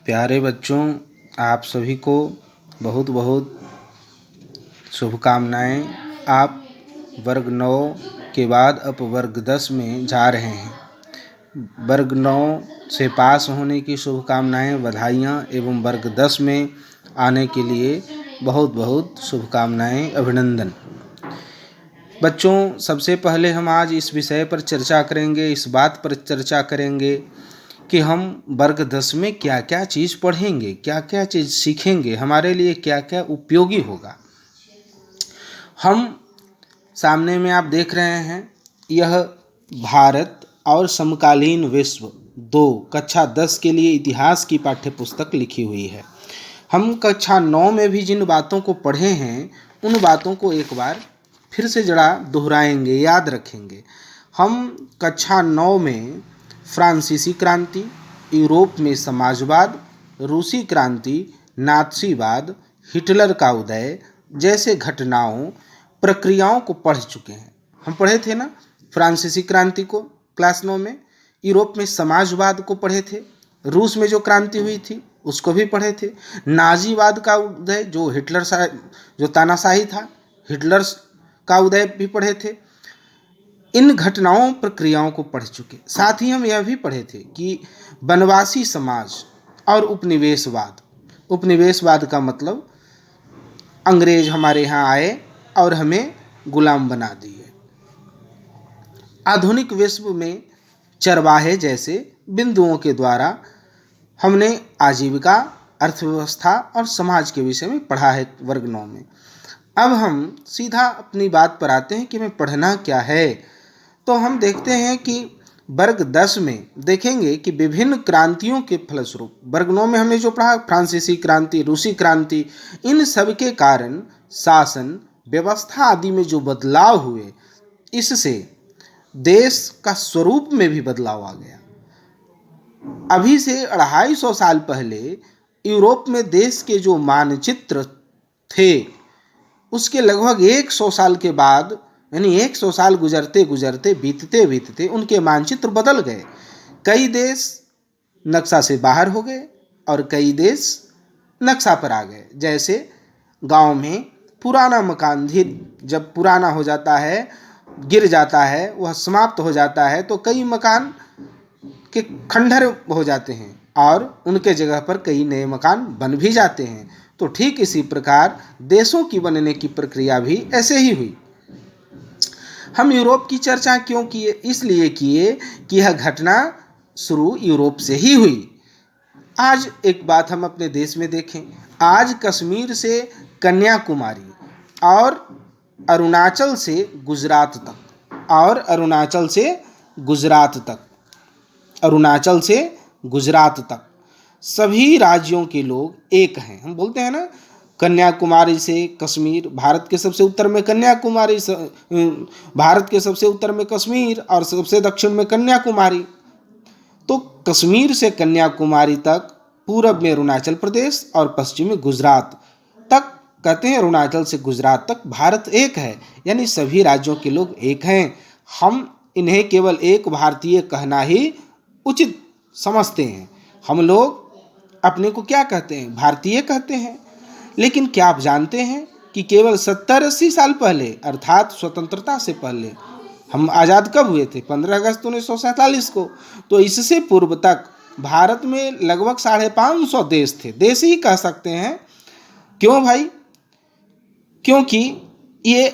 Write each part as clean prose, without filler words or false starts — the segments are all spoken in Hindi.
प्यारे बच्चों, आप सभी को बहुत बहुत शुभकामनाएं। आप वर्ग 9 के बाद अब वर्ग 10 में जा रहे हैं। वर्ग 9 से पास होने की शुभकामनाएं, बधाइयाँ एवं वर्ग 10 में आने के लिए बहुत बहुत शुभकामनाएं, अभिनंदन। बच्चों, सबसे पहले हम आज इस विषय पर चर्चा करेंगे, इस बात पर चर्चा करेंगे कि हम वर्ग 10 में क्या क्या चीज़ पढ़ेंगे, क्या क्या चीज़ सीखेंगे, हमारे लिए क्या क्या उपयोगी होगा। हम सामने में आप देख रहे हैं, यह भारत और समकालीन विश्व 2 कक्षा 10 के लिए इतिहास की पाठ्य पुस्तक लिखी हुई है। हम कक्षा 9 में भी जिन बातों को पढ़े हैं उन बातों को एक बार फिर से जरा दोहराएंगे, याद रखेंगे। हम कक्षा 9 में फ्रांसीसी क्रांति, यूरोप में समाजवाद, रूसी क्रांति, नात्सीवाद, हिटलर का उदय जैसे घटनाओं, प्रक्रियाओं को पढ़ चुके हैं। हम पढ़े थे ना फ्रांसीसी क्रांति को क्लास 9 में, यूरोप में समाजवाद को पढ़े थे, रूस में जो क्रांति हुई थी उसको भी पढ़े थे, नाजीवाद का उदय जो तानाशाही था, हिटलर का उदय भी पढ़े थे। इन घटनाओं प्रक्रियाओं को पढ़ चुके। साथ ही हम यह भी पढ़े थे कि वनवासी समाज और उपनिवेशवाद का मतलब अंग्रेज हमारे यहाँ आए और हमें गुलाम बना दिए। आधुनिक विश्व में चरवाहे जैसे बिंदुओं के द्वारा हमने आजीविका, अर्थव्यवस्था और समाज के विषय में पढ़ा है वर्ग 9 में। अब हम सीधा अपनी बात पर आते हैं कि हमें पढ़ना क्या है। तो हम देखते हैं कि वर्ग 10 में देखेंगे कि विभिन्न क्रांतियों के फलस्वरूप, वर्ग 9 में हमने जो पढ़ा फ्रांसीसी क्रांति, रूसी क्रांति, इन सब के कारण शासन व्यवस्था आदि में जो बदलाव हुए, इससे देश का स्वरूप में भी बदलाव आ गया। अभी से 250 साल पहले यूरोप में देश के जो मानचित्र थे, उसके लगभग 100 साल के बाद, यानी 100 साल गुजरते गुजरते बीतते बीतते उनके मानचित्र बदल गए। कई देश नक्शा से बाहर हो गए और कई देश नक्शा पर आ गए। जैसे गांव में पुराना मकान जब पुराना हो जाता है, गिर जाता है, वह समाप्त हो जाता है, तो कई मकान के खंडहर हो जाते हैं और उनके जगह पर कई नए मकान बन भी जाते हैं। तो ठीक इसी प्रकार देशों की बनने की प्रक्रिया भी ऐसे ही हुई। हम यूरोप की चर्चा क्यों किए? इसलिए किए कि यह घटना शुरू यूरोप से ही हुई। आज एक बात हम अपने देश में देखें, आज कश्मीर से कन्याकुमारी और अरुणाचल से गुजरात तक सभी राज्यों के लोग एक हैं। हम बोलते हैं ना, कन्याकुमारी से कश्मीर, भारत के सबसे उत्तर में कन्याकुमारी, भारत के सबसे उत्तर में कश्मीर और सबसे दक्षिण में कन्याकुमारी। तो कश्मीर से कन्याकुमारी तक, पूरब में अरुणाचल प्रदेश और पश्चिम में गुजरात तक, कहते हैं अरुणाचल से गुजरात तक भारत एक है, यानी सभी राज्यों के लोग एक हैं। हम इन्हें केवल एक भारतीय कहना ही उचित समझते हैं। हम लोग अपने को क्या कहते हैं? भारतीय कहते हैं। लेकिन क्या आप जानते हैं कि केवल 70-80 साल पहले, अर्थात स्वतंत्रता से पहले, हम आज़ाद कब हुए थे? 15 अगस्त 1947 को। तो इससे पूर्व तक भारत में लगभग 550 देश थे, देश ही कह सकते हैं। क्यों भाई? क्योंकि ये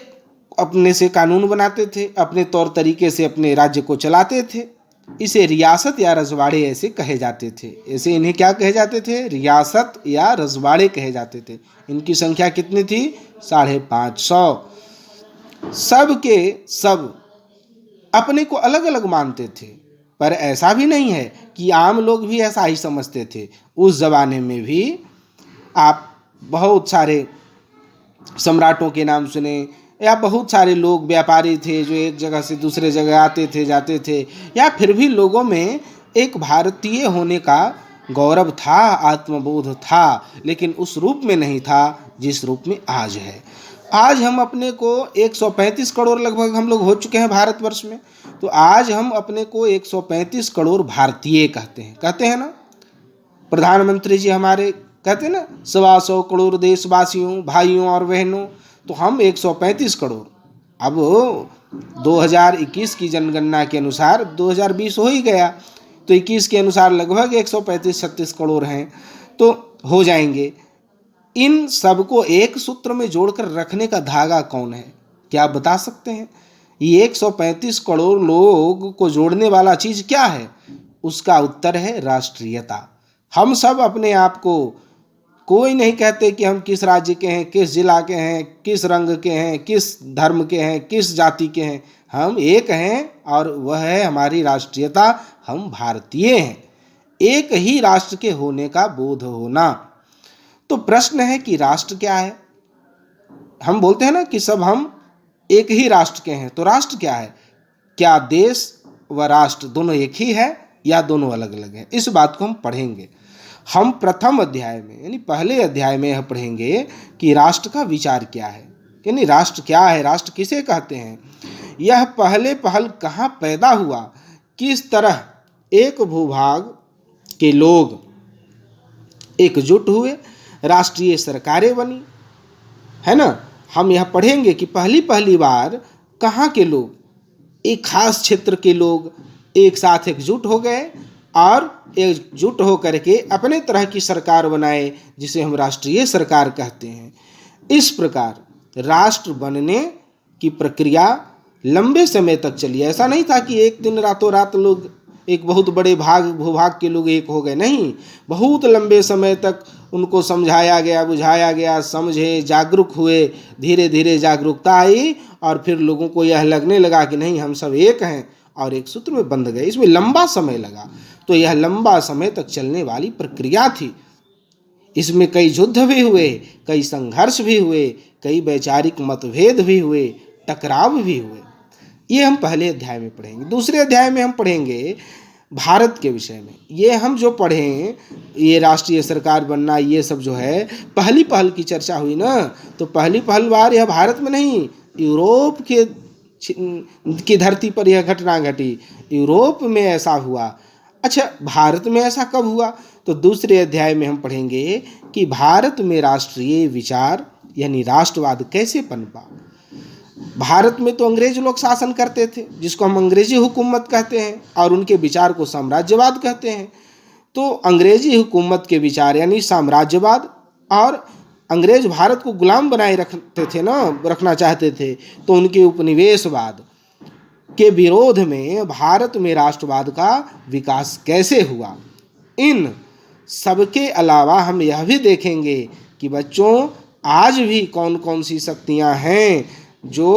अपने से कानून बनाते थे, अपने तौर तरीके से अपने राज्य को चलाते थे। इसे रियासत या रजवाड़े ऐसे कहे जाते थे। ऐसे इन्हें क्या कहे जाते थे? रियासत या रजवाड़े कहे जाते थे। इनकी संख्या कितनी थी? 550। सब के सब अपने को अलग अलग मानते थे, पर ऐसा भी नहीं है कि आम लोग भी ऐसा ही समझते थे। उस जमाने में भी आप बहुत सारे सम्राटों के नाम सुने, या बहुत सारे लोग व्यापारी थे जो एक जगह से दूसरे जगह आते थे, जाते थे, या फिर भी लोगों में एक भारतीय होने का गौरव था, आत्मबोध था, लेकिन उस रूप में नहीं था जिस रूप में आज है। आज हम अपने को 135 करोड़ लगभग हम लोग हो चुके हैं भारतवर्ष में। तो आज हम अपने को 135 करोड़ भारतीय कहते हैं ना। प्रधानमंत्री जी हमारे कहते ना 125 करोड़ देशवासियों भाइयों और बहनों, तो हम 135 करोड़। अब 2021 की जनगणना के अनुसार 2020 हो ही गया, तो 21 के अनुसार लगभग 135-36 करोड़ हैं, तो हो जाएंगे। इन सबको एक सूत्र में जोड़कर रखने का धागा कौन है, क्या आप बता सकते हैं? ये 135 करोड़ लोग को जोड़ने वाला चीज क्या है? उसका उत्तर है राष्ट्रीयता। हम सब अपने आप को, कोई नहीं कहते कि हम किस राज्य के हैं, किस जिला के हैं, किस रंग के हैं, किस धर्म के हैं, किस जाति के हैं। हम एक हैं और वह है हमारी राष्ट्रीयता, हम भारतीय हैं। एक ही राष्ट्र के होने का बोध होना। तो प्रश्न है कि राष्ट्र क्या है? हम बोलते हैं ना कि सब हम एक ही राष्ट्र के हैं, तो राष्ट्र क्या है? क्या देश व राष्ट्र दोनों एक ही है या दोनों अलग अलग हैं? इस बात को हम पढ़ेंगे। हम प्रथम अध्याय में यानी पहले अध्याय में यह पढ़ेंगे कि राष्ट्र का विचार क्या है, यानी राष्ट्र क्या है, राष्ट्र किसे कहते हैं, यह पहले पहल कहाँ पैदा हुआ, किस तरह एक भूभाग के लोग एकजुट हुए, राष्ट्रीय सरकारें बनी, है ना। हम यह पढ़ेंगे कि पहली बार कहाँ के लोग, एक खास क्षेत्र के लोग एक साथ एकजुट हो गए और एकजुट होकर के अपने तरह की सरकार बनाए, जिसे हम राष्ट्रीय सरकार कहते हैं। इस प्रकार राष्ट्र बनने की प्रक्रिया लंबे समय तक चली। ऐसा नहीं था कि एक दिन रातों रात लोग, एक बहुत बड़े भूभाग के लोग एक हो गए, नहीं। बहुत लंबे समय तक उनको समझाया गया, बुझाया गया, समझे, जागरूक हुए, धीरे धीरे जागरूकता आई और फिर लोगों को यह लगने लगा कि नहीं, हम सब एक हैं और एक सूत्र में बंध गए। इसमें लंबा समय लगा। तो यह लंबा समय तक चलने वाली प्रक्रिया थी। इसमें कई युद्ध भी हुए, कई संघर्ष भी हुए, कई वैचारिक मतभेद भी हुए, टकराव भी हुए। ये हम पहले अध्याय में पढ़ेंगे। दूसरे अध्याय में हम पढ़ेंगे भारत के विषय में। ये हम जो पढ़ें, ये राष्ट्रीय सरकार बनना, ये सब जो है पहली पहल की चर्चा हुई ना, तो पहली पहल बार यह भारत में नहीं, यूरोप की धरती पर यह घटना घटी। यूरोप में ऐसा हुआ। अच्छा, भारत में ऐसा कब हुआ? तो दूसरे अध्याय में हम पढ़ेंगे कि भारत में राष्ट्रीय विचार यानी राष्ट्रवाद कैसे पनपा। भारत में तो अंग्रेज लोग शासन करते थे, जिसको हम अंग्रेजी हुकूमत कहते हैं, और उनके विचार को साम्राज्यवाद कहते हैं। तो अंग्रेजी हुकूमत के विचार यानी साम्राज्यवाद, और अंग्रेज भारत को गुलाम बनाए रखते थे ना, रखना चाहते थे, तो उनके उपनिवेशवाद के विरोध में भारत में राष्ट्रवाद का विकास कैसे हुआ। इन सबके अलावा हम यह भी देखेंगे कि बच्चों, आज भी कौन कौन सी शक्तियां हैं जो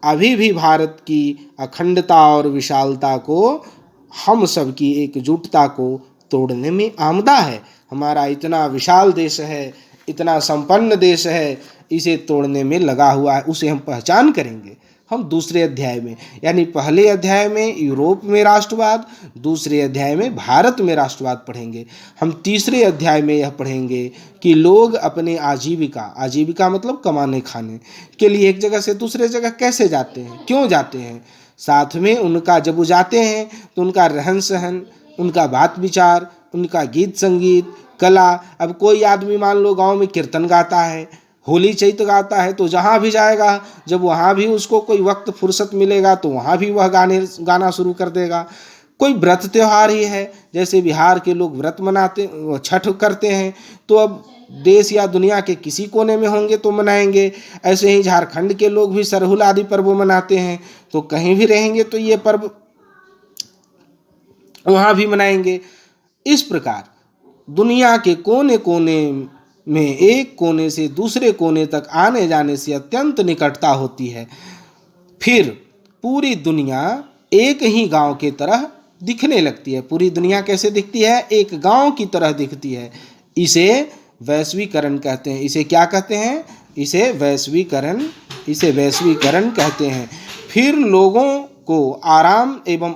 अभी भी भारत की अखंडता और विशालता को, हम सब की एकजुटता को तोड़ने में आमदा है। हमारा इतना विशाल देश है, इतना संपन्न देश है, इसे तोड़ने में लगा हुआ है। उसे हम पहचान करेंगे हम दूसरे अध्याय में। यानी पहले अध्याय में यूरोप में राष्ट्रवाद, दूसरे अध्याय में भारत में राष्ट्रवाद पढ़ेंगे। हम तीसरे अध्याय में यह पढ़ेंगे कि लोग अपने आजीविका मतलब कमाने खाने के लिए एक जगह से दूसरे जगह कैसे जाते हैं, क्यों जाते हैं, साथ में उनका जब वो जाते हैं तो उनका रहन सहन, उनका बात विचार, उनका गीत संगीत, कला। अब कोई आदमी मान लो गांव में कीर्तन गाता है, होली चैत्र गाता है, तो जहाँ भी जाएगा, जब वहाँ भी उसको कोई वक्त फुर्सत मिलेगा तो वहाँ भी वह गाना शुरू कर देगा। कोई व्रत त्यौहार ही है, जैसे बिहार के लोग व्रत मनाते, छठ करते हैं, तो अब देश या दुनिया के किसी कोने में होंगे तो मनाएंगे। ऐसे ही झारखंड के लोग भी सरहुल आदि पर्व मनाते हैं, तो कहीं भी रहेंगे तो ये पर्व वहाँ भी मनाएंगे। इस प्रकार दुनिया के कोने कोने में, एक कोने से दूसरे कोने तक आने जाने से अत्यंत निकटता होती है। फिर पूरी दुनिया एक ही गांव की तरह दिखने लगती है। पूरी दुनिया कैसे दिखती है? एक गांव की तरह दिखती है। इसे वैश्वीकरण कहते हैं। इसे क्या कहते हैं? इसे वैश्वीकरण कहते हैं। फिर लोगों को आराम एवं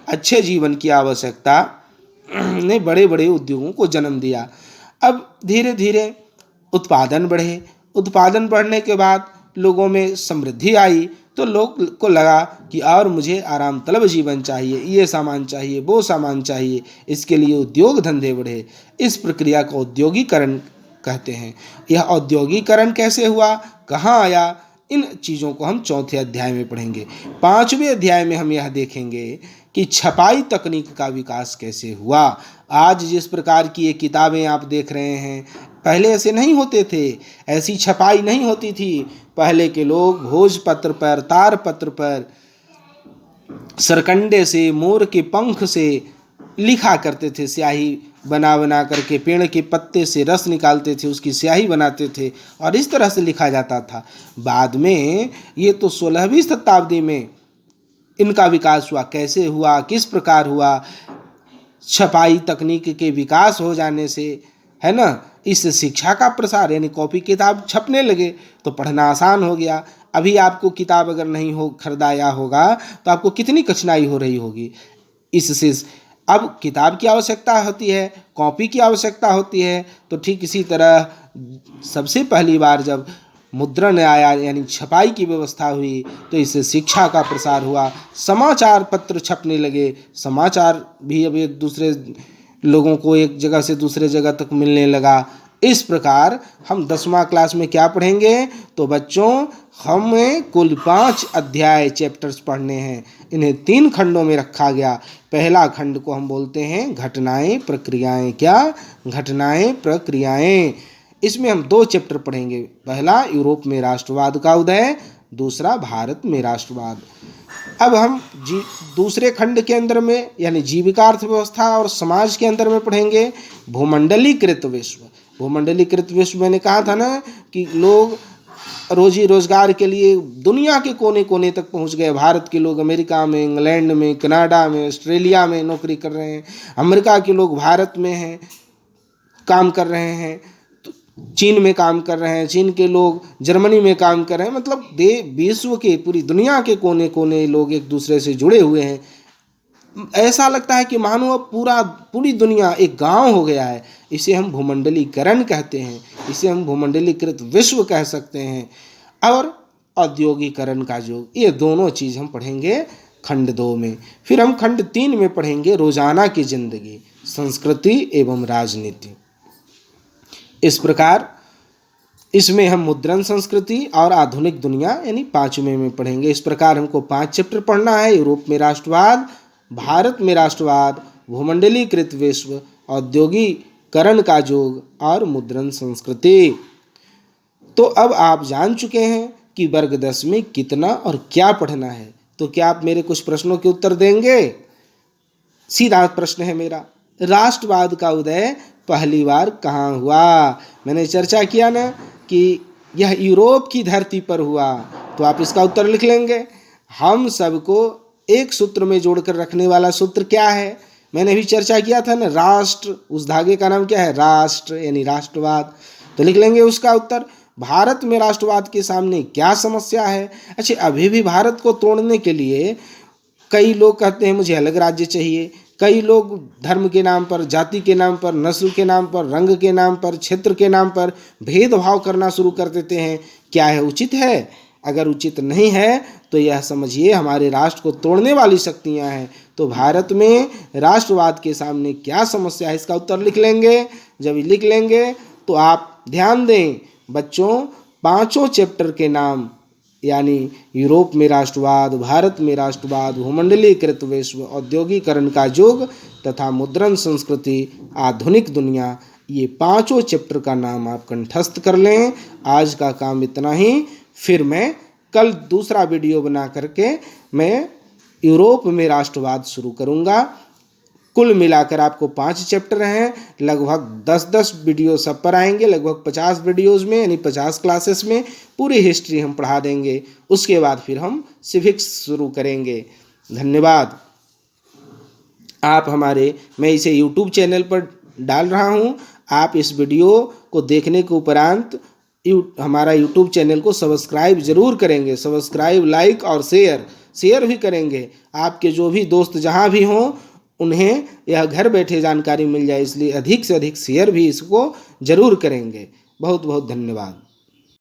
अच्छे जीवन की आवश्यकता ने बड़े बड़े उद्योगों को जन्म दिया। अब धीरे धीरे उत्पादन बढ़े, उत्पादन बढ़ने के बाद लोगों में समृद्धि आई, तो लोग को लगा कि और मुझे आराम तलब जीवन चाहिए, ये सामान चाहिए, वो सामान चाहिए, इसके लिए उद्योग धंधे बढ़े। इस प्रक्रिया को औद्योगिकरण कहते हैं। यह औद्योगिकरण कैसे हुआ, कहाँ आया, इन चीज़ों को हम चौथे अध्याय में पढ़ेंगे। पांचवें अध्याय में हम यह देखेंगे कि छपाई तकनीक का विकास कैसे हुआ। आज जिस प्रकार की ये किताबें आप देख रहे हैं, पहले ऐसे नहीं होते थे, ऐसी छपाई नहीं होती थी। पहले के लोग भोजपत्र पर, तारपत्र पर, सरकंडे से, मोर के पंख से लिखा करते थे। स्याही बना बना करके पेड़ के पत्ते से रस निकालते थे, उसकी स्याही बनाते थे और इस तरह से लिखा जाता था। बाद में ये तो 16वीं शताब्दी में इनका विकास हुआ। कैसे हुआ, किस प्रकार हुआ, छपाई तकनीक के विकास हो जाने से, है ना, इस शिक्षा का प्रसार, यानी कॉपी किताब छपने लगे तो पढ़ना आसान हो गया। अभी आपको किताब अगर नहीं हो खरीदाया होगा तो आपको कितनी कठिनाई हो रही होगी। इससे अब किताब की आवश्यकता होती है, कॉपी की आवश्यकता होती है। तो ठीक इसी तरह सबसे पहली बार जब मुद्रण आया, यानी छपाई की व्यवस्था हुई, तो इससे शिक्षा का प्रसार हुआ। समाचार पत्र छपने लगे, समाचार भी अब एक दूसरे लोगों को एक जगह से दूसरे जगह तक मिलने लगा। इस प्रकार हम 10वां क्लास में क्या पढ़ेंगे, तो बच्चों हमें कुल 5 अध्याय चैप्टर्स पढ़ने हैं। इन्हें 3 खंडों में रखा गया। पहला खंड को हम बोलते हैं घटनाएं प्रक्रियाएं। क्या, घटनाएं प्रक्रियाएं। इसमें हम 2 चैप्टर पढ़ेंगे। पहला यूरोप में राष्ट्रवाद का उदय, दूसरा भारत में राष्ट्रवाद। अब हम दूसरे खंड के अंदर में, यानी जीविका अर्थव्यवस्था और समाज के अंदर में पढ़ेंगे भूमंडलीकृत विश्व। भूमंडलीकृत विश्व मैंने कहा था ना कि लोग रोजी रोजगार के लिए दुनिया के कोने कोने तक पहुंच गए। भारत के लोग अमेरिका में, इंग्लैंड में, कनाडा में, ऑस्ट्रेलिया में नौकरी कर रहे हैं। अमेरिका के लोग भारत में हैं, काम कर रहे हैं। चीन में काम कर रहे हैं, चीन के लोग जर्मनी में काम कर रहे हैं। मतलब विश्व के, पूरी दुनिया के कोने कोने लोग एक दूसरे से जुड़े हुए हैं। ऐसा लगता है कि मानो अब पूरी दुनिया एक गांव हो गया है। इसे हम भूमंडलीकरण कहते हैं, इसे हम भूमंडलीकृत विश्व कह सकते हैं। और औद्योगिकरण का युग, ये दोनों चीज़ हम पढ़ेंगे खंड 2 में। फिर हम खंड 3 में पढ़ेंगे रोजाना की जिंदगी, संस्कृति एवं राजनीति। इस प्रकार इसमें हम मुद्रण संस्कृति और आधुनिक दुनिया यानी 5वें में पढ़ेंगे। इस प्रकार हमको 5 चैप्टर पढ़ना है। यूरोप में राष्ट्रवाद, भारत में राष्ट्रवाद, भूमंडलीकृत विश्व, औद्योगिकरण का युग और मुद्रण संस्कृति। तो अब आप जान चुके हैं कि वर्ग 10 में कितना और क्या पढ़ना है। तो क्या आप मेरे कुछ प्रश्नों के उत्तर देंगे? सीधा प्रश्न है मेरा, राष्ट्रवाद का उदय पहली बार कहाँ हुआ? मैंने चर्चा किया ना कि यह यूरोप की धरती पर हुआ। तो आप इसका उत्तर लिख लेंगे। हम सबको एक सूत्र में जोड़कर रखने वाला सूत्र क्या है? मैंने भी चर्चा किया था ना, राष्ट्र, उस धागे का नाम क्या है? राष्ट्र, यानी राष्ट्रवाद। तो लिख लेंगे उसका उत्तर। भारत में राष्ट्रवाद के सामने क्या समस्या है? अच्छा, अभी भी भारत को तोड़ने के लिए कई लोग कहते हैं मुझे अलग राज्य चाहिए। कई लोग धर्म के नाम पर, जाति के नाम पर, नस्ल के नाम पर, रंग के नाम पर, क्षेत्र के नाम पर भेदभाव करना शुरू कर देते हैं। क्या है उचित है? अगर उचित नहीं है तो यह समझिए हमारे राष्ट्र को तोड़ने वाली शक्तियां हैं। तो भारत में राष्ट्रवाद के सामने क्या समस्या है, इसका उत्तर लिख लेंगे। जब लिख लेंगे तो आप ध्यान दें बच्चों, 5 चैप्टर के नाम यानी यूरोप में राष्ट्रवाद, भारत में राष्ट्रवाद, भूमंडलीकृत विश्व, औद्योगिकरण का युग तथा मुद्रण संस्कृति, आधुनिक दुनिया, ये 5 चैप्टर का नाम आप कंठस्थ कर लें। आज का काम इतना ही। फिर मैं कल दूसरा वीडियो बना करके मैं यूरोप में राष्ट्रवाद शुरू करूँगा। कुल मिलाकर आपको 5 चैप्टर हैं, लगभग 10-10 वीडियो सब पर आएंगे। लगभग 50 वीडियोज़ में यानी 50 क्लासेस में पूरी हिस्ट्री हम पढ़ा देंगे। उसके बाद फिर हम सिविक्स शुरू करेंगे। धन्यवाद। आप मैं इसे यूट्यूब चैनल पर डाल रहा हूँ। आप इस वीडियो को देखने के उपरांत हमारा यूट्यूब चैनल को सब्सक्राइब जरूर करेंगे। सब्सक्राइब, लाइक और शेयर भी करेंगे। आपके जो भी दोस्त जहाँ भी हों उन्हें यह घर बैठे जानकारी मिल जाए, इसलिए अधिक से अधिक शेयर भी इसको जरूर करेंगे। बहुत बहुत धन्यवाद।